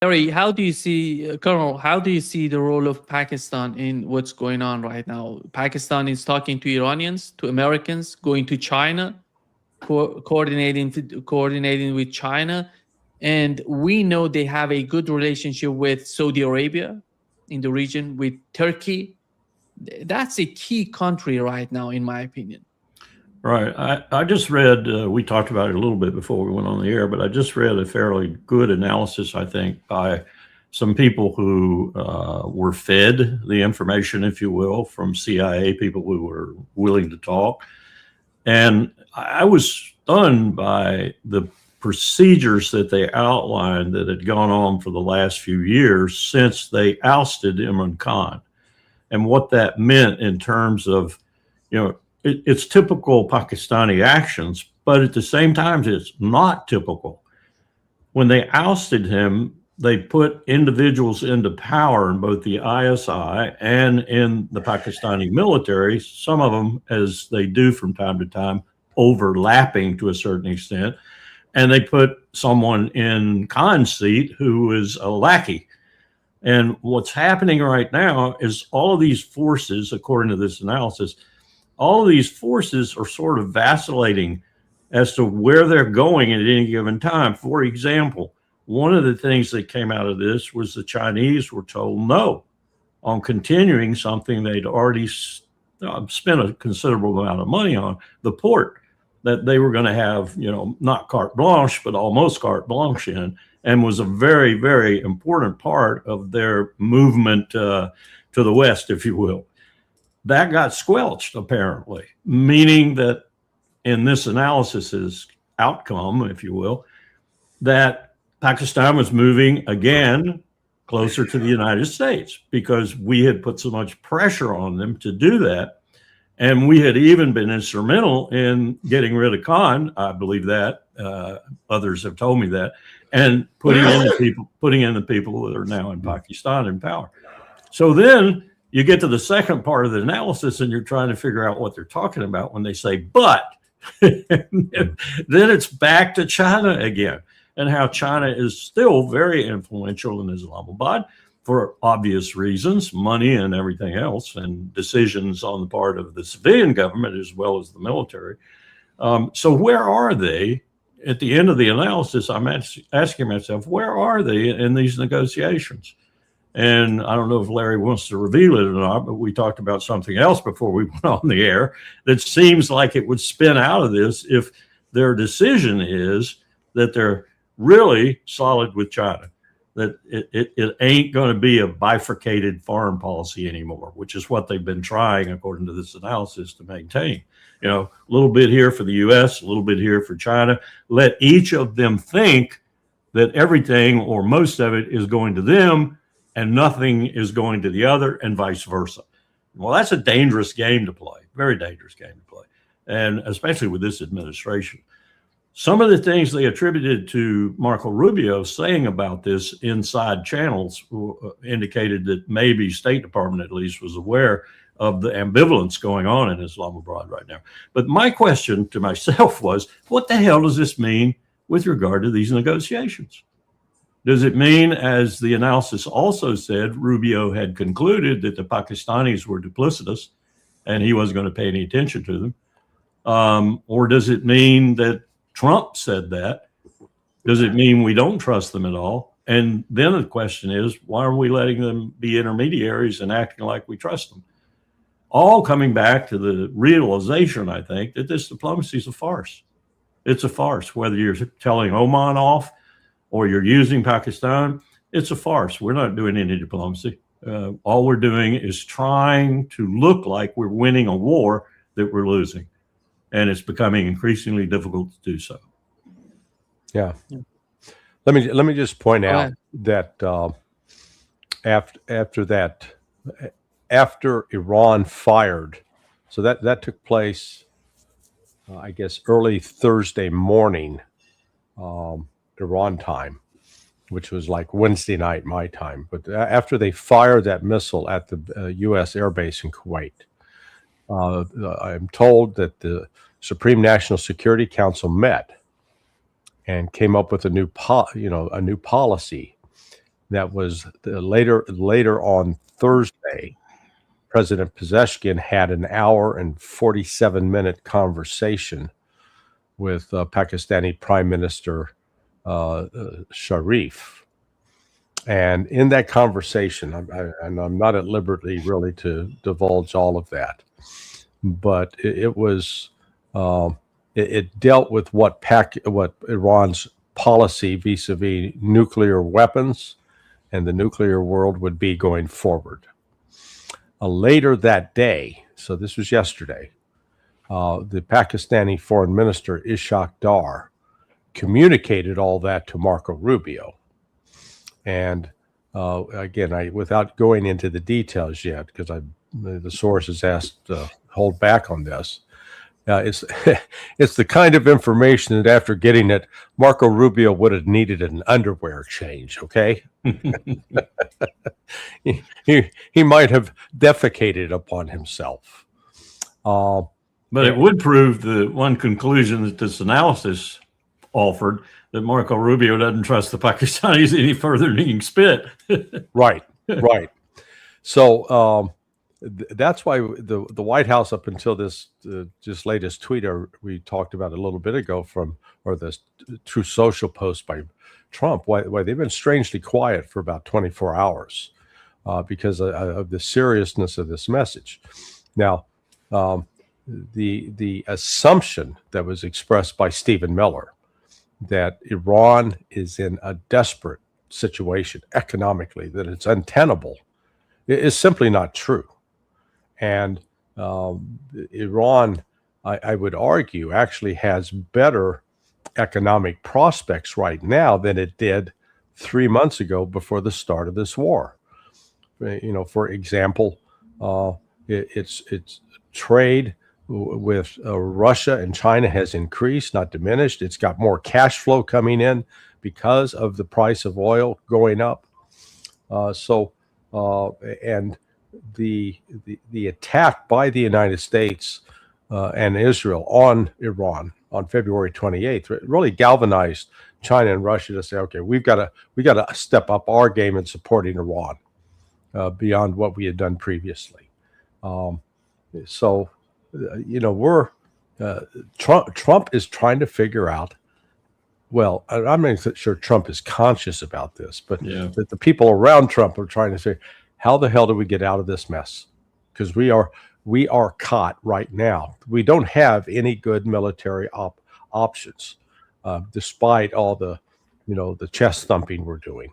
Larry, how do you see, Colonel, how do you see the role of Pakistan in what's going on right now? Pakistan is talking to Iranians, to Americans, going to China, coordinating with China. And we know they have a good relationship with Saudi Arabia in the region, with Turkey. That's a key country right now, in my opinion. Right. I just read, we talked about it a little bit before we went on the air, but I just read a fairly good analysis, I think, by some people who were fed the information, if you will, from CIA people who were willing to talk. And I was stunned by the procedures that they outlined that had gone on for the last few years since they ousted Imran Khan, and what that meant in terms of, it's typical Pakistani actions, but at the same time, it's not typical. When they ousted him, they put individuals into power in both the ISI and in the Pakistani military, some of them, as they do from time to time, overlapping to a certain extent. And they put someone in Khan's seat who is a lackey. And what's happening right now is all of these forces, according to this analysis, all of these forces are sort of vacillating as to where they're going at any given time. For example, one of the things that came out of this was the Chinese were told no on continuing something they'd already spent a considerable amount of money on, the port that they were going to have, not carte blanche, but almost carte blanche in, and was a very, very important part of their movement to the West, if you will. That got squelched, apparently, meaning that in this analysis's outcome, if you will, that Pakistan was moving again closer to the United States because we had put so much pressure on them to do that. And we had even been instrumental in getting rid of Khan. I believe that. Others have told me that. And putting in the people that are now in Pakistan in power. So then you get to the second part of the analysis and you're trying to figure out what they're talking about when they say, but then it's back to China again, and how China is still very influential in Islamabad for obvious reasons, money and everything else, and decisions on the part of the civilian government as well as the military. So where are they? At the end of the analysis, I'm asking myself, where are they in these negotiations? And I don't know if Larry wants to reveal it or not, but we talked about something else before we went on the air that seems like it would spin out of this if their decision is that they're really solid with China, that it ain't going to be a bifurcated foreign policy anymore, which is what they've been trying, according to this analysis, to maintain. A little bit here for the U.S., a little bit here for China. Let each of them think that everything or most of it is going to them and nothing is going to the other, and vice versa. Well, that's a dangerous game to play, very dangerous game to play, and especially with this administration. Some of the things they attributed to Marco Rubio saying about this inside channels indicated that maybe State Department at least was aware of the ambivalence going on in Islamabad right now. But my question to myself was, what the hell does this mean with regard to these negotiations? Does it mean, as the analysis also said, Rubio had concluded that the Pakistanis were duplicitous and he wasn't going to pay any attention to them? Or does it mean that Trump said that? Does it mean we don't trust them at all? And then the question is, why are we letting them be intermediaries and acting like we trust them? All coming back to the realization, I think, that this diplomacy is a farce. It's a farce, whether you're telling Oman off or you're using Pakistan, it's a farce. We're not doing any diplomacy. All we're doing is trying to look like we're winning a war that we're losing. And it's becoming increasingly difficult to do so. Yeah. Let me just point out that after Iran fired, so that took place, I guess, early Thursday morning, Iran time, which was like Wednesday night, my time. But after they fired that missile at the U.S. Air Base in Kuwait, I'm told that the Supreme National Security Council met and came up with a new policy. that was later on Thursday. President Pezeshkian had an hour and 47-minute conversation with Pakistani Prime Minister Sharif. And in that conversation, I'm not at liberty really to divulge all of that, but it was it dealt with what Iran's policy vis-a-vis nuclear weapons and the nuclear world would be going forward. Later that day, so this was yesterday, the Pakistani Foreign Minister Ishaq Dar communicated all that to Marco Rubio. And again, without going into the details yet, because the source has asked to hold back on this, it's it's the kind of information that after getting it, Marco Rubio would have needed an underwear change. Okay, he might have defecated upon himself. But it would prove the one conclusion that this analysis offered, that Marco Rubio doesn't trust the Pakistanis any further than he can spit. Right. So that's why the White House, up until this just latest tweet we talked about a little bit ago or this True Social post by Trump, why they've been strangely quiet for about 24 hours because of the seriousness of this message. Now, the assumption that was expressed by Stephen Miller that Iran is in a desperate situation economically, that it's untenable, is simply not true. And Iran, I would argue, actually has better economic prospects right now than it did 3 months ago before the start of this war. For example, its trade with Russia and China has increased, not diminished. It's got more cash flow coming in because of the price of oil going up. And the attack by the United States and Israel on Iran on February 28th really galvanized China and Russia to say, okay, we got to step up our game in supporting Iran beyond what we had done previously. Trump is trying to figure out. Well, I'm not sure Trump is conscious about this, but the people around Trump are trying to say, how the hell do we get out of this mess? Because we are caught right now. We don't have any good military options, despite all the chest thumping we're doing.